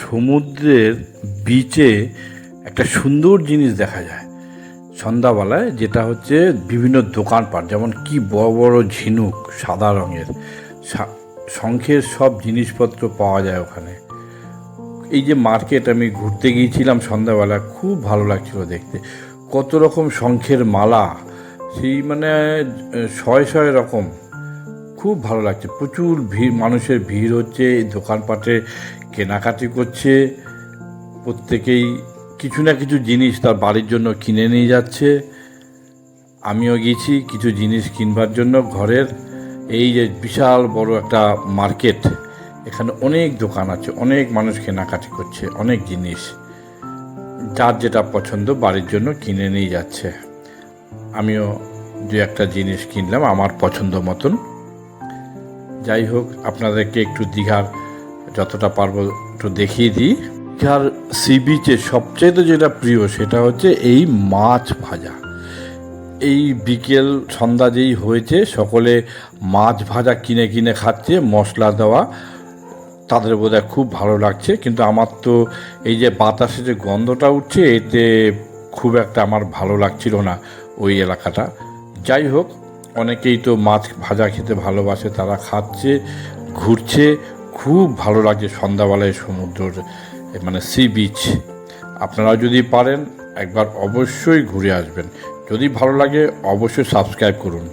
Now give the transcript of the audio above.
সমুদ্রের বিচে একটা সুন্দর জিনিস দেখা যায় সন্ধ্যাবেলায়, যেটা হচ্ছে বিভিন্ন দোকানপাট, যেমন কি বড় বড় ঝিনুক সাদা রঙের, শঙ্খের সব জিনিসপত্র পাওয়া যায় ওখানে। এই যে মার্কেট, আমি ঘুরতে গিয়েছিলাম সন্ধ্যাবেলা, খুব ভালো লাগছিল দেখতে। কত রকম শঙ্খের মালা, সেই মানে শয়ে শয়ে রকম, খুব ভালো লাগছে। প্রচুর ভিড়, মানুষের ভিড় হচ্ছে, এই দোকানপাটে কেনাকাটি করছে। প্রত্যেকেই কিছু না কিছু জিনিস তার বাড়ির জন্য কিনে নিয়ে যাচ্ছে। আমিও গেছি কিছু জিনিস কিনবার জন্য ঘরের। এই যে বিশাল বড় একটা মার্কেট, এখানে অনেক দোকান আছে, অনেক মানুষ কেনাকাটি করছে, অনেক জিনিস যার যেটা পছন্দ বাড়ির জন্য কিনে নিয়ে যাচ্ছে। আমিও দু একটা জিনিস কিনলাম আমার পছন্দ মতন। যাই হোক, আপনাদেরকে একটু দীঘার যতটা পারবো একটু দেখিয়ে দিই। দীঘার সি বিচে সবচেয়ে যেটা প্রিয় সেটা হচ্ছে এই মাছ ভাজা। এই বিকেল সন্ধ্যা যেই হয়েছে, সকলে মাছ ভাজা কিনে কিনে খাচ্ছে, মশলা দেওয়া। তাদের বোধহয় খুব ভালো লাগছে, কিন্তু আমার তো এই যে বাতাসে যে গন্ধটা উঠছে, এতে খুব একটা আমার ভালো লাগছিল না ওই এলাকাটা। যাই হোক, অনেকেই তো মাছ ভাজা খেতে ভালোবাসে, তারা খাচ্ছে, ঘুরছে। খুব ভালো লাগছে সন্ধ্যাবেলায় সমুদ্রের মানে সি বিচ। আপনারাও যদি পারেন একবার অবশ্যই ঘুরে আসবেন। যদি ভালো লাগে অবশ্যই সাবস্ক্রাইব করুন।